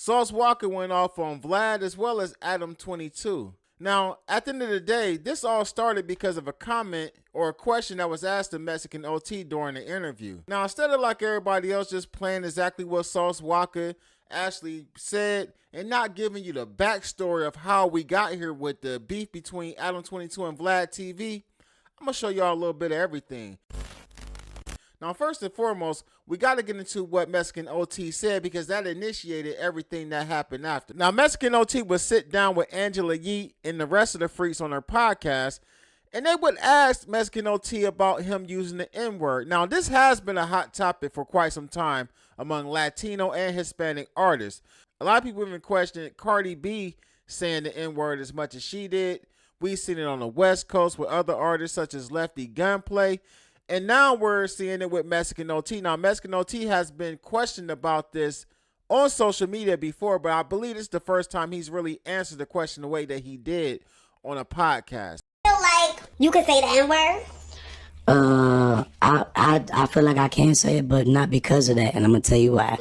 Sauce Walka went off on Vlad as well as Adam22. Now, at the end of the day, this all started because of a comment or a question that was asked to Mexican OT during the interview. Now, instead of like everybody else just playing exactly what Sauce Walka actually said and not giving you the backstory of how we got here with the beef between Adam22 and Vlad TV, I'm going to show y'all a little bit of everything. Now, first and foremost, we got to get into what Mexican OT said because that initiated everything that happened after. Now, Mexican OT would sit down with Angela Yee and the rest of the freaks on her podcast, and they would ask Mexican OT about him using the N-word. Now, this has been a hot topic for quite some time among Latino and Hispanic artists. A lot of people even questioned Cardi B saying the N-word as much as she did. We've seen it on the West Coast with other artists such as Lefty Gunplay. And now we're seeing it with Mexican OT. Now, Mexican OT has been questioned about this on social media before, but I believe this is the first time he's really answered the question the way that he did on a podcast. I feel like you could say the N-word? I feel like I can say it, but not because of that, and I'm gonna tell you why.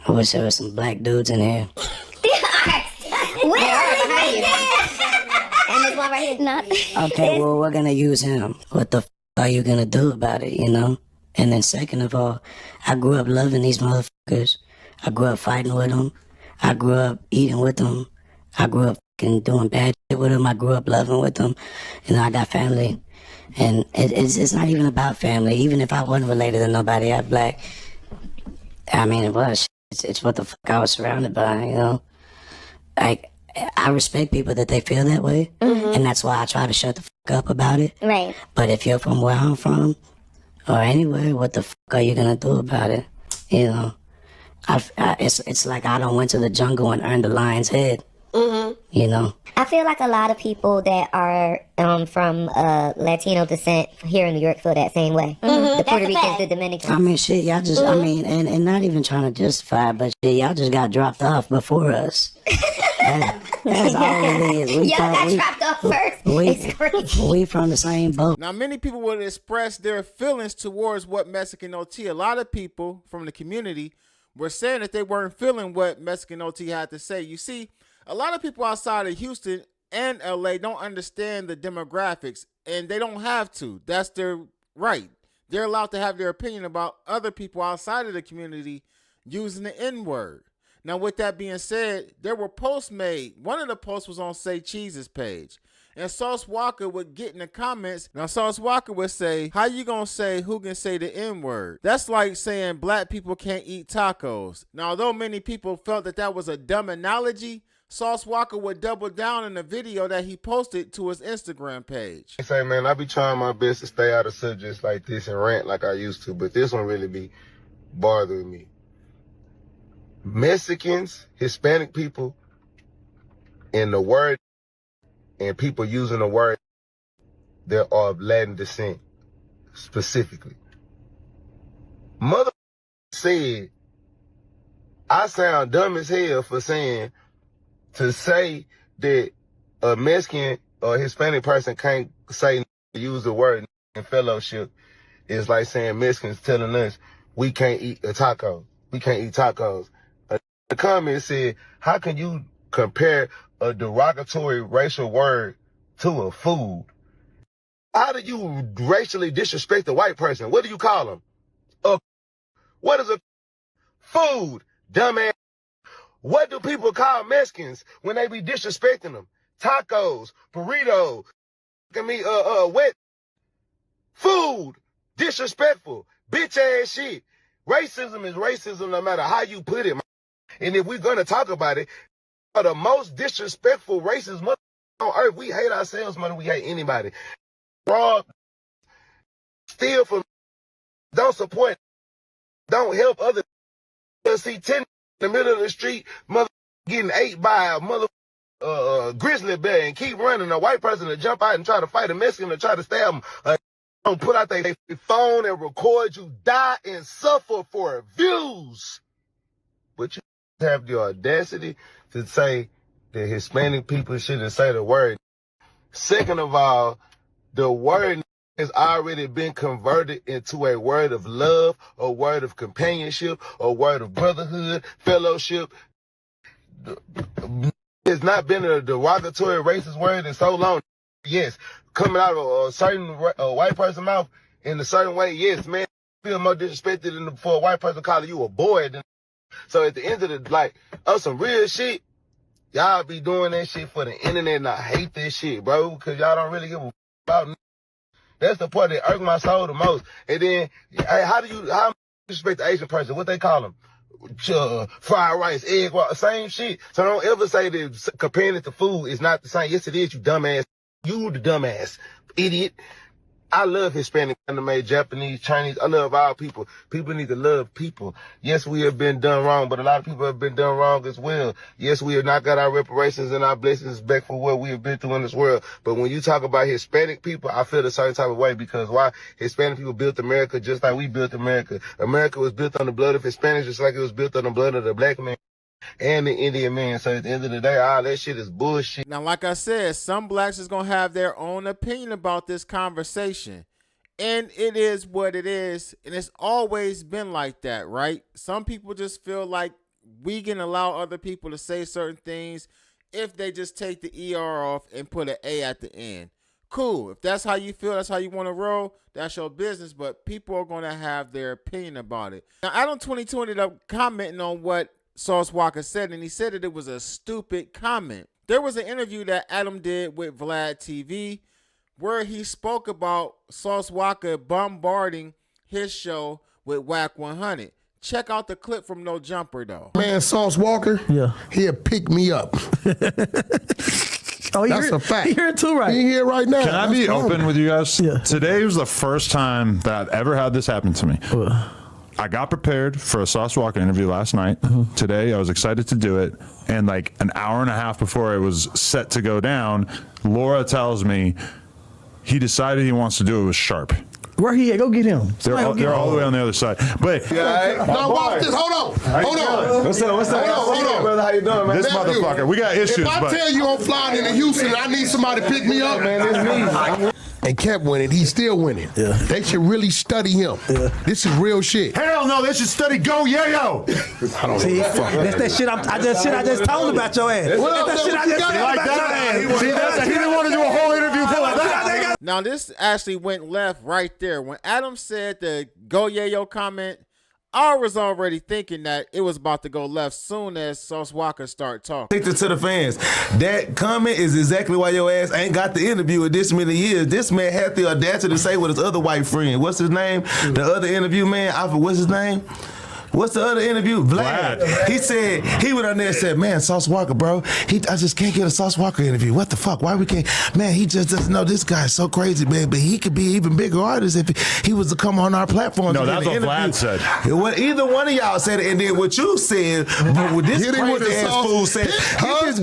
I wish there was some black dudes in here. Where are you? And this one right here. Not. Okay, well, we're gonna use him. What the f are you gonna do about it, you know? And then second of all, I grew up loving these motherfuckers. I grew up fighting with them. I grew up eating with them. I grew up fucking doing bad shit with them. I grew up loving with them. You know, I got family. And it's not even about family. Even if I wasn't related to nobody, I'm black. I mean, it was. It's what the fuck I was surrounded by, you know? Like, I respect people that they feel that way, and that's why I try to shut the fuck up about it. Right. But if you're from where I'm from, or anywhere, what the fuck are you gonna do about it? You know, it's like I don't went to the jungle and earned the lion's head. You know. I feel like a lot of people that are from Latino descent here in New York feel that same way. The Puerto Ricans, the Dominicans. I mean, shit, y'all just, I mean, and not even trying to justify, but shit, y'all just got dropped off before us. That's all it is. Y'all got dropped off first. It's crazy. We from the same boat. Now, many people would express their feelings towards what Mexican OT. A lot of people from the community were saying that they weren't feeling what Mexican OT had to say. You see, a lot of people outside of Houston and LA don't understand the demographics, and they don't have to. That's their right. They're allowed to have their opinion about other people outside of the community using the N-word. Now, with that being said, there were posts made. One of the posts was on Say Cheese's page. And Sauce Walka would get in the comments. Now, Sauce Walka would say, how you gonna say who can say the N-word? That's like saying black people can't eat tacos. Now, although many people felt that that was a dumb analogy, Sauce Walka would double down in the video that he posted to his Instagram page. I say, man, I be trying my best to stay out of subjects like this and rant like I used to, but this one really be bothering me. Mexicans, Hispanic people, and the word, and people using the word, they're of Latin descent, specifically. Mother said, I sound dumb as hell for saying, to say that a Mexican or Hispanic person can't say, use the word in fellowship is like saying Mexicans telling us we can't eat a taco. We can't eat tacos. The comment said, how can you compare a derogatory racial word to a food? How do you racially disrespect a white person? What do you call them? What is a food, dumbass? What do people call Mexicans when they be disrespecting them? Tacos, burritos, wet food, disrespectful, bitch ass shit. Racism is racism no matter how you put it. And if we're gonna talk about it, the most disrespectful racist mother on earth, we hate ourselves more than we hate anybody. Fraud, steal from, don't support, don't help others. See 10 in the middle of the street, mother getting ate by a mother grizzly bear and keep running. A white person to jump out and try to fight a Mexican to try to stab them. Don't put out their phone and record you die and suffer for views. But you have the audacity to say that Hispanic people shouldn't say the word. Second of all, the word has already been converted into a word of love, a word of companionship, a word of brotherhood, fellowship. it's not been a derogatory racist word in so long. Yes, coming out of a certain white person's mouth in a certain way, yes, man, feel more disrespected than for a white person calling you a boy. So at the end of the, some real shit, y'all be doing that shit for the internet, and I hate this shit, bro, because y'all don't really give a about. That's the part that irks my soul the most. And then, how you disrespect the Asian person? What they call them? Fried rice, egg, same shit. So don't ever say that comparing it to food is not the same. Yes, it is, you dumbass. You the dumbass, idiot. I love Hispanic, anime, Japanese, Chinese. I love all people. People need to love people. Yes, we have been done wrong, but a lot of people have been done wrong as well. Yes, we have not got our reparations and our blessings back for what we have been through in this world. But when you talk about Hispanic people, I feel a certain type of way because why? Hispanic people built America just like we built America. America was built on the blood of Hispanics just like it was built on the blood of the black man and the Indian man. So at the end of the day, all that shit is bullshit. Now, like I said, some blacks is going to have their own opinion about this conversation. And it is what it is. And it's always been like that, right? Some people just feel like we can allow other people to say certain things if they just take the ER off and put an A at the end. Cool. If that's how you feel, that's how you want to roll, that's your business. But people are going to have their opinion about it. Now, Adam22 ended up commenting on what Sauce Walka said, and he said that it was a stupid comment. There was an interview that Adam did with Vlad TV where he spoke about Sauce Walka bombarding his show with Whack 100. Check out the clip from No Jumper, though. Man, Sauce Walka, yeah, he'll pick me up. Oh, that's a fact. He here it too, right? He here right now. Can I be open with you guys? Yeah. Today was the first time that I've ever had this happen to me. I got prepared for a Sauce Walka interview last night. Today, I was excited to do it. And like an hour and a half before it was set to go down, Laura tells me he decided he wants to do it with Sharp. Where he at? Go get him. They're all the way on the other side. But now watch this. Hold on. Hold on. What's up? Hold on. Brother, how you doing, man? This motherfucker, we got issues. If I tell you I'm flying into Houston and I need somebody to pick me up, man, it's me. And kept winning, he's still winning. Yeah. They should really study him. Yeah. This is real shit. Hell no, they should study Go Yayo. I don't See, give a fuck. that's that shit I just told about your ass. Well, that's that shit I just told like about that. your ass. See, He didn't want to do a whole interview full of that. Now, this actually went left right there. When Adam said the Go Yayo comment, I was already thinking that it was about to go left soon as Sauce Walka started talking. Take it to the fans. That comment is exactly why your ass ain't got the interview in this many years. This man had the audacity to say with his other white friend. What's his name? The other interview man, what's his name? What's the other interview? Vlad. He said, he went on there and said, man, Sauce Walka, bro, I just can't get a Sauce Walka interview. What the fuck? Why we can't? Man, he just doesn't know this guy's so crazy, man, but he could be even bigger artist if he was to come on our platform. No, that's what Vlad said. Well, either one of y'all said it, and then what you said, but with this crazy ass fool said,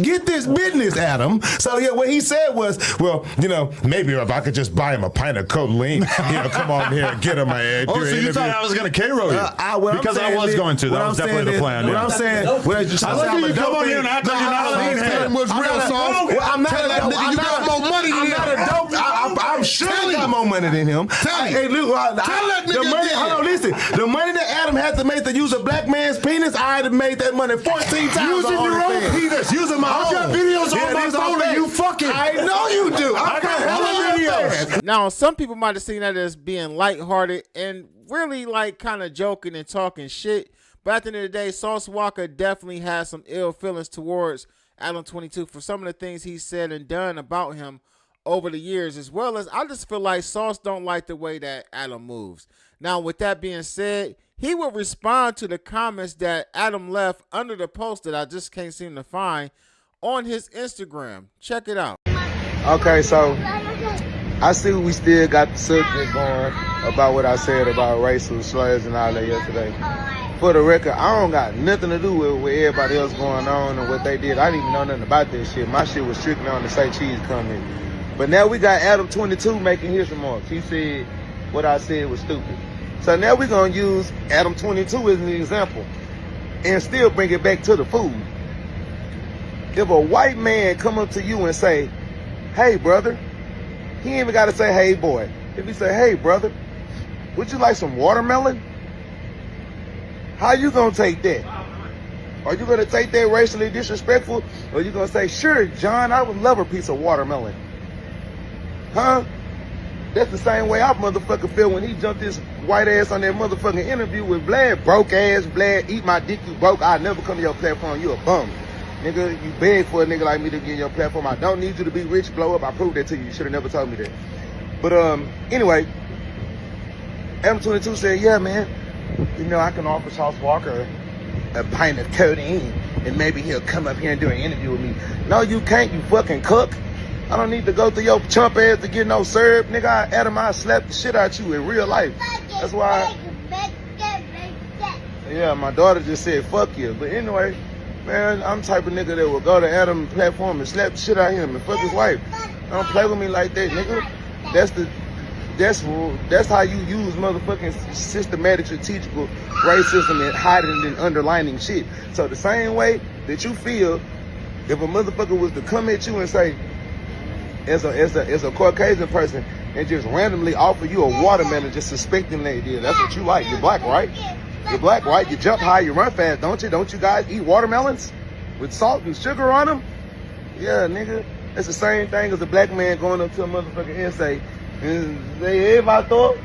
get this business, Adam. So yeah, what he said was, well, maybe if I could just buy him a pint of Coke Lean, come on here and get him my Oh, so you thought I was going to K-roll you? Because I was going to. That was definitely the plan. What I'm saying, I like you come on here and act like you're not a lean head. What's real, Sauce? I'm not a dope. You got more money than him. I'm not a dope. I'm sure I got more money than him. Hey, look, the money. Hold on, listen. The money that Adam had to make to use a black man's penis, I had to make that money 14 times. Using your own penis. Using my own. I got videos on my phone and you fucking. I know you do. I got hella videos. Now, some people might have seen that as being lighthearted and really like kind of joking and talking shit. But at the end of the day, Sauce Walka definitely has some ill feelings towards Adam22 for some of the things he said and done about him over the years, as well as I just feel like Sauce don't like the way that Adam moves. Now, with that being said, he will respond to the comments that Adam left under the post that I just can't seem to find on his Instagram. Check it out. Okay, so I see we still got the subject going about what I said about racial slurs and all that yesterday. For the record, I don't got nothing to do with everybody else going on and what they did. I didn't even know nothing about that shit. My shit was strictly on the Say Cheese comment. But now we got Adam22 making his remarks. He said what I said was stupid. So now we're going to use Adam22 as an example and still bring it back to the food. If a white man come up to you and say, hey, brother, he ain't even got to say, hey, boy. If he say, hey, brother, would you like some watermelon? How you gonna take that? Are you gonna take that racially disrespectful? Or are you gonna say, sure, John, I would love a piece of watermelon? Huh? That's the same way I motherfucker feel when he jumped his white ass on that motherfucking interview with Vlad. Broke ass Vlad, eat my dick, you broke. I'll never come to your platform, you a bum. Nigga, you beg for a nigga like me to get in your platform. I don't need you to be rich, blow up. I proved that to you. You should have never told me that. But anyway, Adam22 said, yeah, man, you know, I can offer Sauce Walka a pint of codeine and maybe he'll come up here and do an interview with me. No, you can't, you fucking cook. I don't need to go through your chump ass to get no syrup. Nigga, I slap the shit out you in real life. That's why. Yeah, my daughter just said, fuck you. But anyway, man, I'm the type of nigga that will go to Adam platform and slap the shit out of him and fuck his wife. Don't play with me like that, nigga. That's how you use motherfucking systematic strategical racism and hiding and underlining shit. So the same way that you feel if a motherfucker was to come at you and say, as a Caucasian person, and just randomly offer you a watermelon, just suspecting they did. That's what you like. You're black, right? You're black, right? You jump high, you run fast, don't you? Don't you guys eat watermelons with salt and sugar on them? Yeah, nigga. It's the same thing as a black man going up to a motherfucker and say, hey, vato,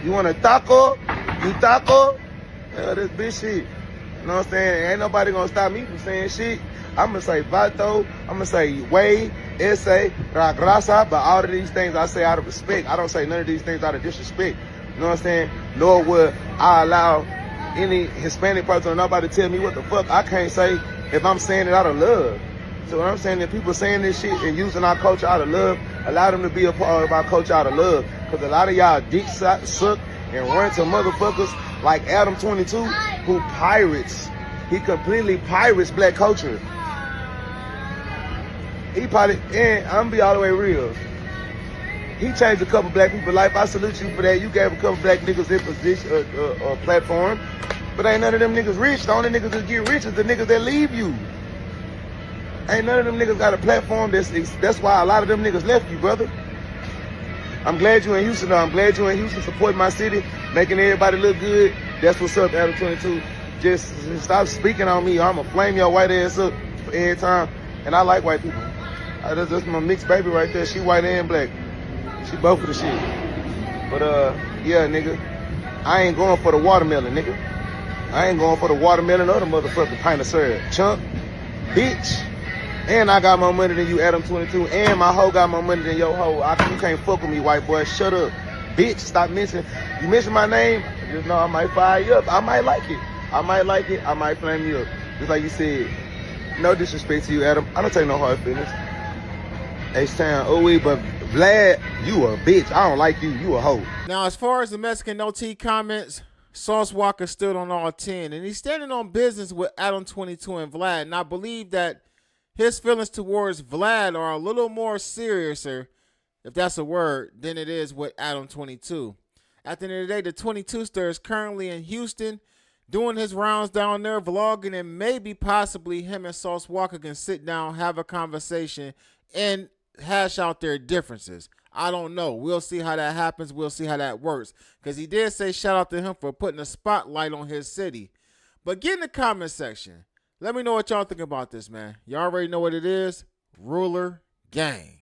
you want a taco? You taco? Yeah, this bitch shit. You know what I'm saying? Ain't nobody gonna stop me from saying shit. I'm gonna say vato, I'm gonna say way, ese, grasa, but all of these things I say out of respect. I don't say none of these things out of disrespect. You know what I'm saying? Nor would I allow any Hispanic person or nobody to tell me what the fuck I can't say if I'm saying it out of love. So what I'm saying is people saying this shit and using our culture out of love, allow them to be a part of our culture out of love. Because a lot of y'all dick suck and run to motherfuckers like Adam22 who pirates. He completely pirates black culture. He probably, and I'm gonna be all the way real. He changed a couple black people's life. I salute you for that. You gave a couple black niggas their position, a platform. But ain't none of them niggas rich. The only niggas that get rich is the niggas that leave you. Ain't none of them niggas got a platform. That's why a lot of them niggas left you, brother. I'm glad you in Houston, though. I'm glad you in Houston supporting my city, making everybody look good. That's what's up, Adam22. Just stop speaking on me. I'm gonna flame your white ass up every time. And I like white people. That's my mixed baby right there. She white and black. She both of the shit. But yeah, nigga, I ain't going for the watermelon, nigga. I ain't going for the watermelon or the motherfucking pint of syrup. Chump, bitch. And I got more money than you, Adam22. And my hoe got more money than your hoe. You can't fuck with me, white boy. Shut up. Bitch, stop mentioning. You mention my name, just know I might fire you up. I might like it. I might flame you up. Just like you said. No disrespect to you, Adam. I don't take no hard feelings. H-Town, but Vlad, you a bitch. I don't like you. You a hoe. Now, as far as the Mexican OT comments, Sauce Walka stood on all 10. And he's standing on business with Adam22 and Vlad. And I believe that his feelings towards Vlad are a little more seriouser, if that's a word, than it is with Adam22. At the end of the day, the 22-ster is currently in Houston, doing his rounds down there, vlogging, and maybe possibly him and Sauce Walka can sit down, have a conversation, and hash out their differences. I don't know. We'll see how that happens. We'll see how that works. Because he did say shout out to him for putting a spotlight on his city. But get in the comment section. Let me know what y'all think about this, man. Y'all already know what it is. Ruler Gang.